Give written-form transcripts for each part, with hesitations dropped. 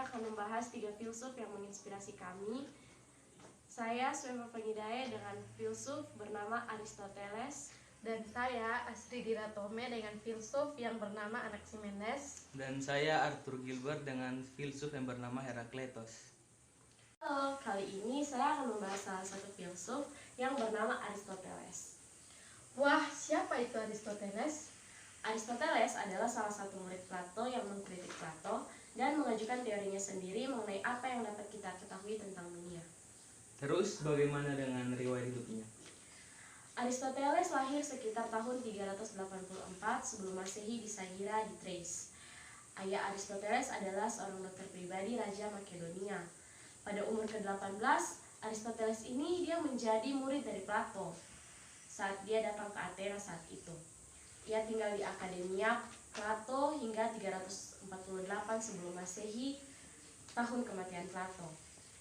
saya akan membahas 3 filsuf yang menginspirasi kami. Saya Suema Pengidaya dengan filsuf bernama Aristoteles. Dan saya Asri Diratome dengan filsuf yang bernama Anaximenes. Dan saya Arthur Gilbert dengan filsuf yang bernama Herakleitos. Halo, kali ini saya akan membahas salah satu filsuf yang bernama Aristoteles. Wah, siapa itu Aristoteles? Aristoteles adalah salah satu murid Plato yang mengkritik Plato dan mengajukan teorinya sendiri mengenai apa yang dapat kita ketahui tentang dunia. Terus bagaimana dengan riwayat hidupnya? Aristoteles lahir sekitar tahun 384 sebelum Masehi di Sagira di Thrace. Ayah Aristoteles adalah seorang dokter pribadi Raja Makedonia. Pada umur ke-18, Aristoteles ini dia menjadi murid dari Plato saat dia datang ke Athena saat itu. Ia tinggal di Akademia Plato hingga 348 sebelum Masehi, tahun kematian Plato.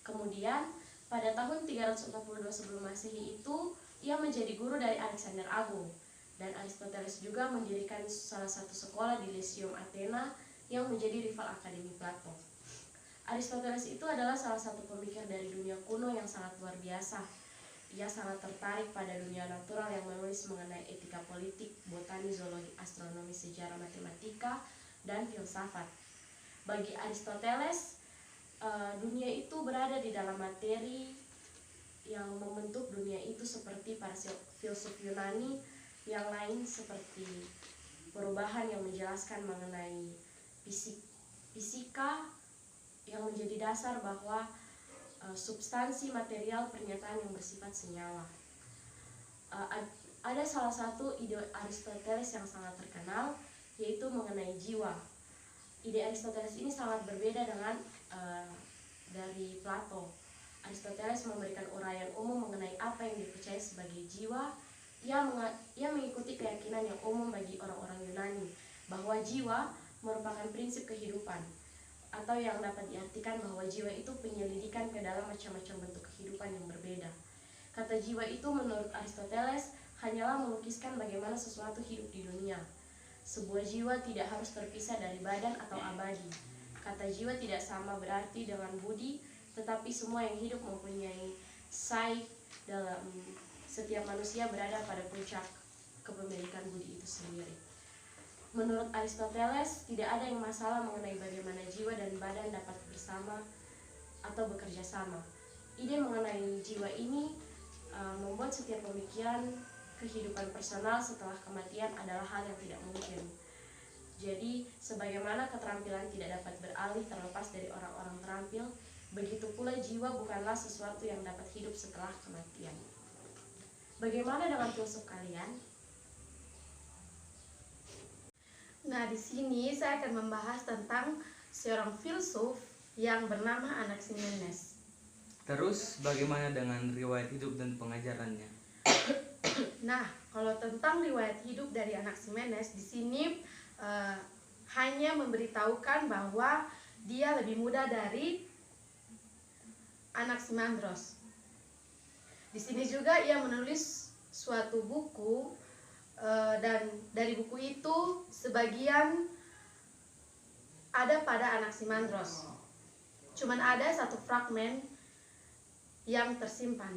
Kemudian, pada tahun 342 sebelum Masehi itu, ia menjadi guru dari Alexander Agung, dan Aristoteles juga mendirikan salah satu sekolah di Lyceum Athena yang menjadi rival Akademi Plato. Aristoteles itu adalah salah satu pemikir dari dunia kuno yang sangat luar biasa. Ia sangat tertarik pada dunia natural yang menulis mengenai etika politik, botani, zoologi, astronomi, sejarah, matematika, dan filsafat. Bagi Aristoteles, dunia itu berada di dalam materi yang membentuk dunia itu seperti para filsuf Yunani yang lain seperti perubahan yang menjelaskan mengenai fisika yang menjadi dasar bahwa substansi material pernyataan yang bersifat senyawa. Ada salah satu ide Aristoteles yang sangat terkenal, yaitu mengenai jiwa. Ide Aristoteles ini sangat berbeda dengan dari Plato. Aristoteles memberikan uraian umum mengenai apa yang dipercaya sebagai jiwa. Ia mengikuti keyakinan yang umum bagi orang-orang Yunani, bahwa jiwa merupakan prinsip kehidupan, atau yang dapat diartikan bahwa jiwa itu penyelidikan ke dalam macam-macam bentuk kehidupan yang berbeda. Kata jiwa itu menurut Aristoteles hanyalah melukiskan bagaimana sesuatu hidup di dunia. Sebuah jiwa tidak harus terpisah dari badan atau abadi. Kata jiwa tidak sama berarti dengan budi, tetapi semua yang hidup mempunyai sai dalam setiap manusia berada pada puncak kepemilikan budi itu sendiri. Menurut Aristoteles, tidak ada yang masalah mengenai bagaimana jiwa dan badan dapat bersama atau bekerja sama. Ide mengenai jiwa ini membuat setiap pemikiran kehidupan personal setelah kematian adalah hal yang tidak mungkin. Jadi, sebagaimana keterampilan tidak dapat beralih terlepas dari orang-orang terampil, begitu pula jiwa bukanlah sesuatu yang dapat hidup setelah kematian. Bagaimana dengan filsuf kalian? Nah, di sini saya akan membahas tentang seorang filsuf yang bernama Anaximenes. Terus bagaimana dengan riwayat hidup dan pengajarannya? Nah, kalau tentang riwayat hidup dari Anaximenes, di sini hanya memberitahukan bahwa dia lebih muda dari Anaximandros. Di sini juga ia menulis suatu buku, dan dari buku itu sebagian ada pada Anaximandros. Cuman ada satu fragmen yang tersimpan.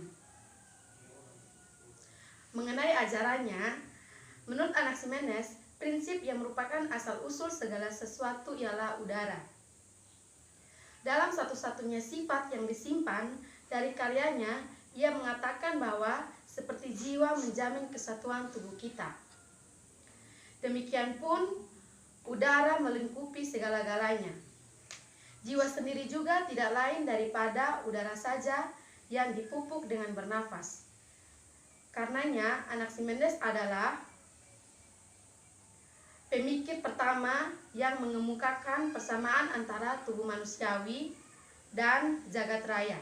Mengenai ajarannya, menurut Anaximenes, prinsip yang merupakan asal-usul segala sesuatu ialah udara. Dalam satu-satunya sifat yang disimpan dari karyanya, ia mengatakan bahwa seperti jiwa menjamin kesatuan tubuh kita, demikian pun udara melingkupi segala-galanya. Jiwa sendiri juga tidak lain daripada udara saja yang dipupuk dengan bernafas. Karenanya, Anaximenes adalah pemikir pertama yang mengemukakan persamaan antara tubuh manusiawi dan jagat raya.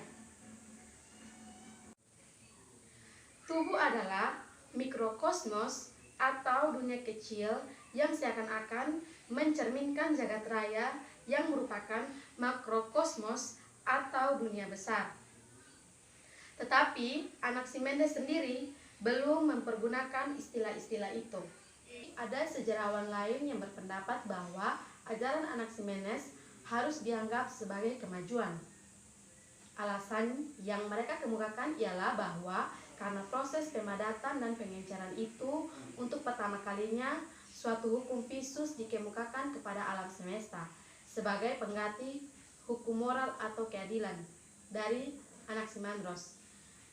Tubuh adalah mikrokosmos atau dunia kecil yang seakan-akan mencerminkan jagat raya yang merupakan makrokosmos atau dunia besar. Tetapi Anaximenes sendiri belum mempergunakan istilah-istilah itu. Ada sejarawan lain yang berpendapat bahwa ajaran Anaximenes harus dianggap sebagai kemajuan. Alasan yang mereka kemukakan ialah bahwa karena proses pemadatan dan pengenceran itu untuk pertama kalinya suatu hukum visus dikemukakan kepada alam semesta sebagai pengganti hukum moral atau keadilan dari Anaximandros.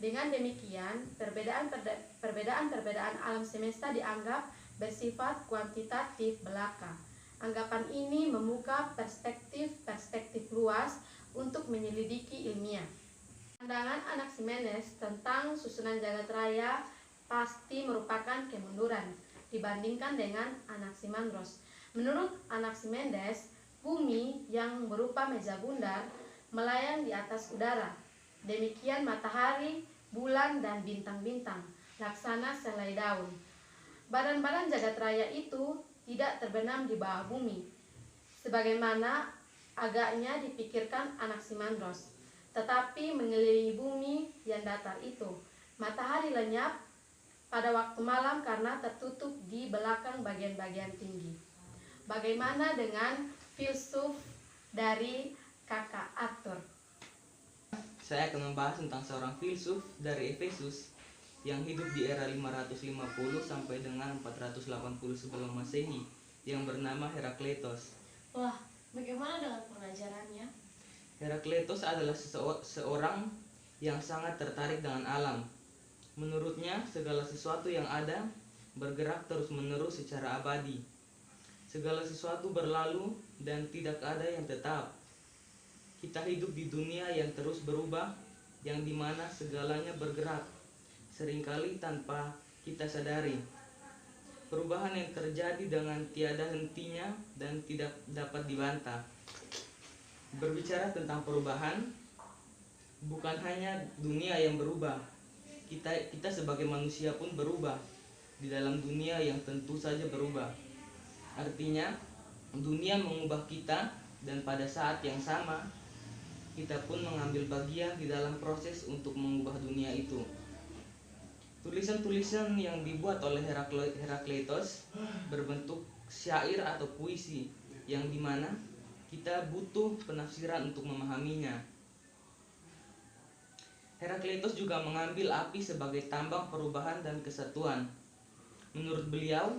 Dengan demikian, perbedaan alam semesta dianggap bersifat kuantitatif belaka. Anggapan ini membuka perspektif luas untuk menyelidiki ilmiah. Pandangan Anaximenes tentang susunan jagat raya pasti merupakan kemunduran dibandingkan dengan Anaximandros. Menurut Anaximenes, bumi yang berupa meja bundar melayang di atas udara. Demikian matahari, bulan, dan bintang-bintang, laksana selai daun. Badan-badan jagat raya itu tidak terbenam di bawah bumi, sebagaimana agaknya dipikirkan Anaximandros, tetapi mengelilingi bumi yang datar itu. Matahari lenyap pada waktu malam karena tertutup di belakang bagian-bagian tinggi. Bagaimana dengan filsuf dari kakak Arthur? Saya akan membahas tentang seorang filsuf dari Efesus yang hidup di era 550 sampai dengan 480 sebelum Masehi yang bernama Herakleitos. Wah, bagaimana dengan pengajarannya? Herakleitos adalah seorang yang sangat tertarik dengan alam. Menurutnya, segala sesuatu yang ada bergerak terus-menerus secara abadi. Segala sesuatu berlalu dan tidak ada yang tetap. Kita hidup di dunia yang terus berubah, yang dimana segalanya bergerak, seringkali tanpa kita sadari. Perubahan yang terjadi dengan tiada hentinya dan tidak dapat dibantah. Berbicara tentang perubahan, bukan hanya dunia yang berubah, kita sebagai manusia pun berubah di dalam dunia yang tentu saja berubah. Artinya, dunia mengubah kita dan pada saat yang sama, kita pun mengambil bagian di dalam proses untuk mengubah dunia itu. Tulisan-tulisan yang dibuat oleh Herakleitos berbentuk syair atau puisi yang dimana kita butuh penafsiran untuk memahaminya. Herakleitos juga mengambil api sebagai tambang perubahan dan kesatuan. Menurut beliau,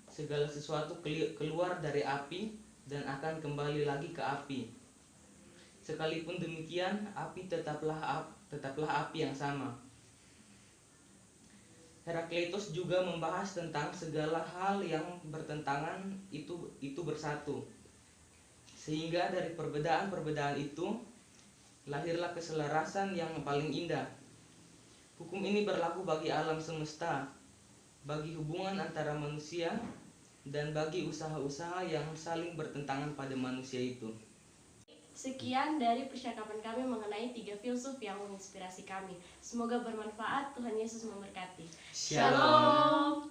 segala sesuatu keluar dari api dan akan kembali lagi ke api. Sekalipun demikian, api tetaplah api yang sama. Herakleitos juga membahas tentang segala hal yang bertentangan itu bersatu. Sehingga dari perbedaan-perbedaan itu lahirlah keselarasan yang paling indah. Hukum ini berlaku bagi alam semesta, bagi hubungan antara manusia, dan bagi usaha-usaha yang saling bertentangan pada manusia itu. Sekian dari percakapan kami mengenai 3 filsuf yang menginspirasi kami. Semoga bermanfaat. Tuhan Yesus memberkati. Shalom.